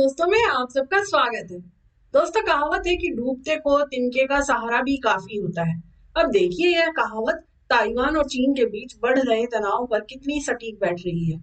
दोस्तों में आप सबका स्वागत है। दोस्तों, कहावत है कि डूबते को तिनके का सहारा भी काफी होता है। अब देखिए, यह कहावत ताइवान और चीन के बीच बढ़ रहे तनाव पर कितनी सटीक बैठ रही है।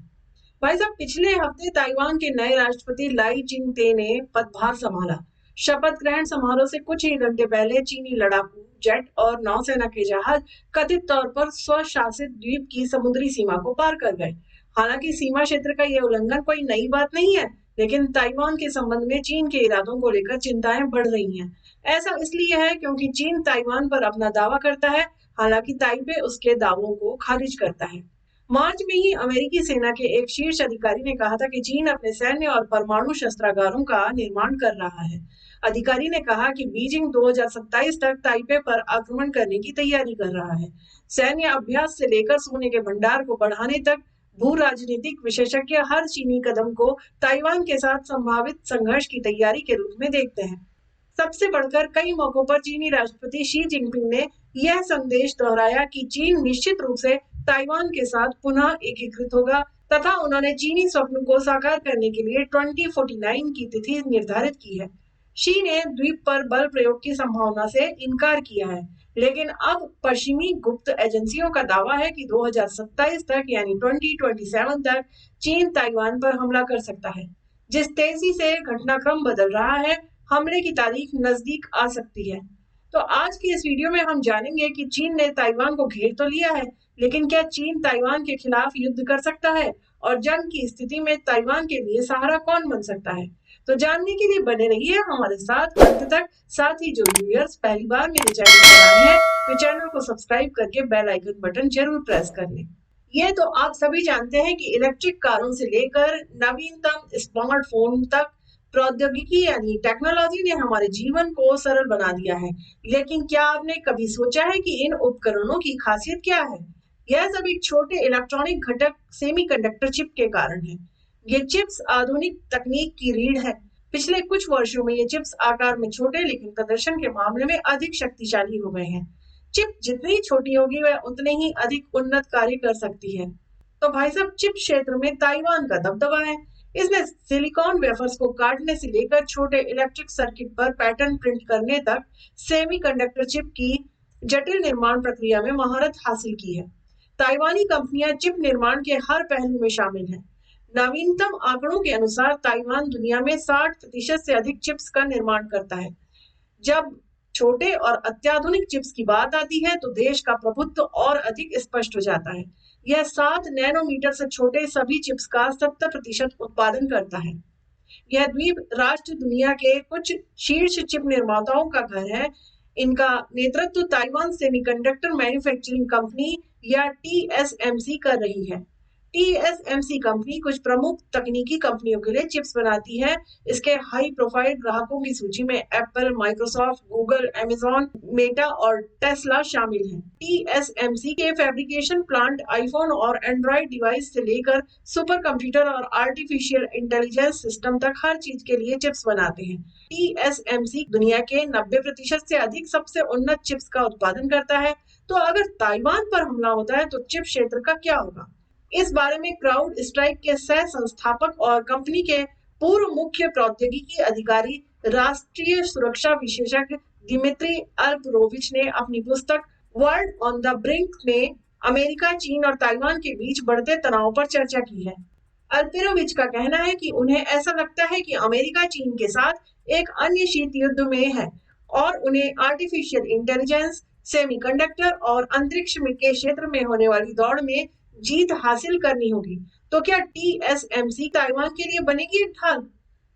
भाई साहब, पिछले हफ्ते ताइवान के नए राष्ट्रपति लाई चिंगते ने पदभार संभाला। शपथ ग्रहण समारोह से कुछ ही घंटे पहले चीनी लड़ाकू जेट और नौसेना के जहाज कथित तौर पर स्वशासित द्वीप की समुद्री सीमा को पार कर गए। हालांकि सीमा क्षेत्र का यह उल्लंघन कोई नई बात नहीं है, लेकिन ताइवान के संबंध में चीन के इरादों को लेकर चिंताएं बढ़ रही हैं। ऐसा इसलिए है क्योंकि चीन ताइवान पर अपना दावा करता है, हालांकि ताइपे उसके दावों को खारिज करता है। मार्च में ही अमेरिकी सेना के एक शीर्ष अधिकारी ने कहा था कि चीन अपने सैन्य और परमाणु शस्त्रागारों का निर्माण कर रहा है। अधिकारी ने कहा कि बीजिंग 2027 तक ताइपे पर आक्रमण करने की तैयारी कर रहा है। सैन्य अभ्यास से लेकर सोने के भंडार को बढ़ाने तक भू राजनीतिक विशेषज्ञ हर चीनी कदम को ताइवान के साथ संभावित संघर्ष की तैयारी के रूप में देखते हैं। सबसे बढ़कर कई मौकों पर चीनी राष्ट्रपति शी जिनपिंग ने यह संदेश दोहराया कि चीन निश्चित रूप से ताइवान के साथ पुनः एकीकृत होगा, तथा उन्होंने चीनी स्वप्न को साकार करने के लिए 2049 की तिथि निर्धारित की है। शी ने द्वीप पर बल प्रयोग की संभावना से इनकार किया है, लेकिन अब पश्चिमी गुप्त एजेंसियों का दावा है कि 2027 तक यानी 2027 तक चीन ताइवान पर हमला कर सकता है। जिस तेजी से घटनाक्रम बदल रहा है, हमले की तारीख नजदीक आ सकती है। तो आज की इस वीडियो में हम जानेंगे कि चीन ने ताइवान को घेर तो लिया है, लेकिन क्या चीन ताइवान के खिलाफ युद्ध कर सकता है, और जंग की स्थिति में ताइवान के लिए सहारा कौन बन सकता है। तो जानने के लिए बने रहिए हमारे साथ अंत तक। साथ ही जो व्यूअर्स पहली बार मेरे चैनल पर आए हैं, वे चैनल को सब्सक्राइब करके बेल आइकन बटन जरूर प्रेस कर लें। ये तो आप सभी जानते हैं कि इलेक्ट्रिक कारों से लेकर नवीनतम स्मार्टफोन तक प्रौद्योगिकी यानी टेक्नोलॉजी ने हमारे जीवन को सरल बना दिया है। लेकिन क्या आपने कभी सोचा है कि इन उपकरणों की खासियत क्या है? यह सब एक छोटे इलेक्ट्रॉनिक घटक सेमीकंडक्टर चिप के कारण है। ये चिप्स आधुनिक तकनीक की रीढ़ है। पिछले कुछ वर्षों में ये चिप्स आकार में छोटे लेकिन प्रदर्शन के मामले में अधिक शक्तिशाली हो गए हैं। चिप जितनी छोटी होगी वह उतने ही अधिक उन्नत कार्य कर सकती है। तो भाई साहब, चिप क्षेत्र में ताइवान का दबदबा है। इसने सिलिकॉन वेफर्स को काटने से लेकर छोटे इलेक्ट्रिक सर्किट पर पैटर्न प्रिंट करने तक सेमीकंडक्टर चिप की जटिल निर्माण प्रक्रिया में महारत हासिल की है। ताइवानी कंपनियां चिप निर्माण के हर पहलू में शामिल हैं। नवीनतम आंकड़ों के अनुसार ताइवान दुनिया में 60% से अधिक चिप्स का निर्माण करता है। जब छोटे और अत्याधुनिक चिप्स की बात आती है तो देश का प्रभुत्व और अधिक स्पष्ट हो जाता है। यह 7 नैनोमीटर से छोटे सभी चिप्स का 70% उत्पादन करता है। यह द्वीप राष्ट्र दुनिया के कुछ शीर्ष चिप निर्माताओं का घर है। इनका नेतृत्व ताइवान सेमीकंडक्टर मैन्युफैक्चरिंग कंपनी या टीएसएमसी कर रही है। टीएसएमसी कंपनी कुछ प्रमुख तकनीकी कंपनियों के लिए चिप्स बनाती है। इसके हाई प्रोफाइल ग्राहकों की सूची में Apple, Microsoft, Google, Amazon, Meta और टेस्ला शामिल हैं। टीएसएमसी के फैब्रिकेशन प्लांट आईफोन और एंड्रॉइड डिवाइस से लेकर सुपर कंप्यूटर और आर्टिफिशियल इंटेलिजेंस सिस्टम तक हर चीज के लिए चिप्स बनाते हैं। टीएसएमसी दुनिया के 90% से अधिक सबसे उन्नत चिप्स का उत्पादन करता है। तो अगर ताइवान पर हमला होता है तो चिप क्षेत्र का क्या होगा? इस बारे में क्राउड स्ट्राइक के सह संस्थापक और कंपनी के पूर्व मुख्य प्रौद्योगिकी अधिकारी राष्ट्रीय सुरक्षा विशेषज्ञ दिमित्री अल्परोविच ने अपनी पुस्तक वर्ल्ड ऑन द ब्रिंक में अमेरिका, चीन और ताइवान के बीच बढ़ते तनाव पर चर्चा की है। अल्पेरोविच का कहना है कि उन्हें ऐसा लगता है कि अमेरिका चीन के साथ एक अन्य शीत युद्ध में है और उन्हें आर्टिफिशियल इंटेलिजेंस, सेमीकंडक्टर और अंतरिक्ष के क्षेत्र में होने वाली दौड़ में जीत हासिल करनी होगी। तो क्या टीएसएमसी ताइवान के लिए बनेगी एक ढाल?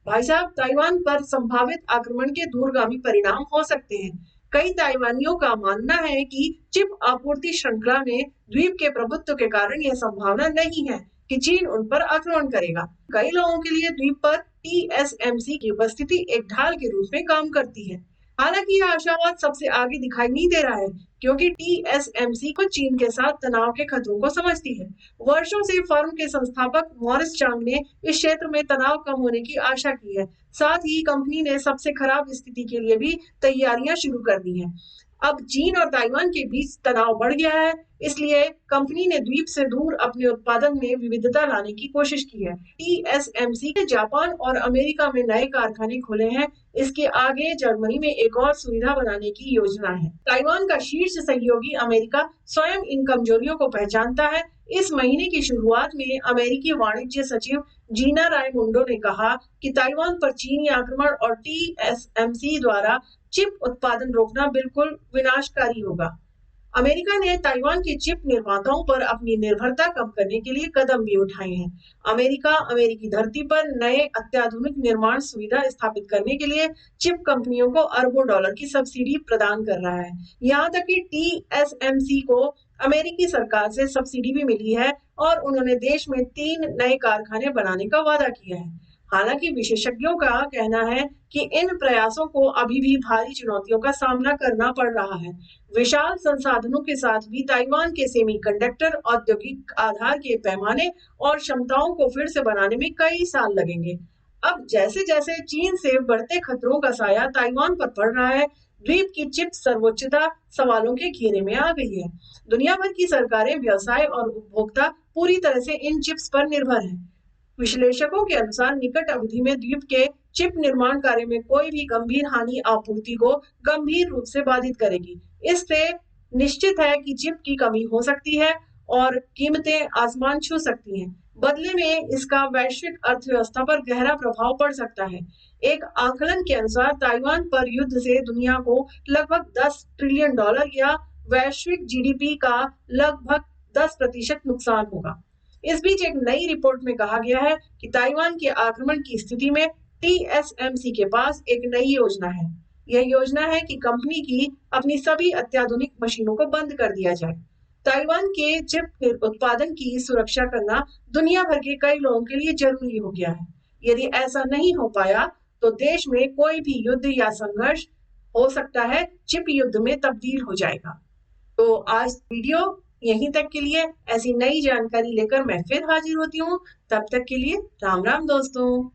भाई साहब, ताइवान पर संभावित आक्रमण के दूरगामी परिणाम हो सकते हैं। कई ताइवानियों का मानना है कि चिप आपूर्ति श्रृंखला में द्वीप के प्रभुत्व के कारण यह संभावना नहीं है कि चीन उन पर आक्रमण करेगा। कई लोगों के लिए द्वीप पर टीएसएमसी की उपस्थिति एक ढाल के रूप में काम करती है। हालांकि यह आशावाद सबसे आगे दिखाई नहीं दे रहा है, क्योंकि टीएसएमसी को चीन के साथ तनाव के खतरों को समझती है। वर्षों से फर्म के संस्थापक मॉरिस चांग ने इस क्षेत्र में तनाव कम होने की आशा की है। साथ ही कंपनी ने सबसे खराब स्थिति के लिए भी तैयारियां शुरू कर दी हैं। अब चीन और ताइवान के बीच तनाव बढ़ गया है, इसलिए कंपनी ने द्वीप से दूर अपने उत्पादन में विविधता लाने की कोशिश की है। टीएसएमसी के जापान और अमेरिका में नए कारखाने खुले हैं। इसके आगे जर्मनी में एक और सुविधा बनाने की योजना है। ताइवान का शीर्ष सहयोगी अमेरिका स्वयं इन कमजोरियों को पहचानता है। इस महीने की शुरुआत में अमेरिकी वाणिज्य सचिव जीना रायमुंडो ने कहा कि ताइवान पर चीनी आक्रमण और टीएसएमसी द्वारा चिप उत्पादन रोकना बिल्कुल विनाशकारी होगा। अमेरिका ने ताइवान के चिप निर्माताओं पर अपनी निर्भरता कम करने के लिए कदम भी उठाए हैं। अमेरिका अमेरिकी धरती पर नए अत्याधुनिक निर्माण सुविधा स्थापित करने के लिए चिप कंपनियों को अरबों डॉलर की सब्सिडी प्रदान कर रहा है। यहाँ तक कि टीएसएमसी को अमेरिकी सरकार से सब्सिडी भी मिली है और उन्होंने देश में 3 नए कारखाने बनाने का वादा किया है। हालांकि विशेषज्ञों का कहना है कि इन प्रयासों को अभी भी भारी चुनौतियों का सामना करना पड़ रहा है। विशाल संसाधनों के साथ भी ताइवान के सेमीकंडक्टर औद्योगिक आधार के पैमाने और क्षमताओं को फिर से बनाने में कई साल लगेंगे। अब जैसे जैसे चीन से बढ़ते खतरों का साया ताइवान पर पड़ रहा है, द्वीप की चिप सर्वोच्चता सवालों के घेरे में आ गई है। दुनिया भर की सरकारें, व्यवसाय और उपभोक्ता पूरी तरह से इन चिप्स पर निर्भर हैं। विश्लेषकों के अनुसार निकट अवधि में द्वीप के चिप निर्माण कार्य में कोई भी गंभीर हानि आपूर्ति को गंभीर रूप से बाधित करेगी। इससे निश्चित है कि चिप की कमी हो सकती है और कीमतें आसमान छू सकती हैं। बदले में इसका वैश्विक अर्थव्यवस्था पर गहरा प्रभाव पड़ सकता है। एक आकलन के अनुसार ताइवान पर युद्ध से दुनिया को लगभग 10 ट्रिलियन डॉलर या वैश्विक जीडीपी का लगभग 10% नुकसान होगा। इस बीच एक नई रिपोर्ट में कहा गया है कि ताइवान के आक्रमण की स्थिति में टीएसएमसी के पास एक नई योजना है। यह योजना है कि कंपनी की अपनी सभी अत्याधुनिक मशीनों को बंद कर दिया जाए। ताइवान के चिप उत्पादन की सुरक्षा करना दुनिया भर के कई लोगों के लिए जरूरी हो गया है। यदि ऐसा नहीं हो पाया तो देश में कोई भी युद्ध या संघर्ष हो सकता है, चिप युद्ध में तब्दील हो जाएगा। तो आज वीडियो यहीं तक के लिए। ऐसी नई जानकारी लेकर मैं फिर हाजिर होती हूँ। तब तक के लिए राम राम दोस्तों।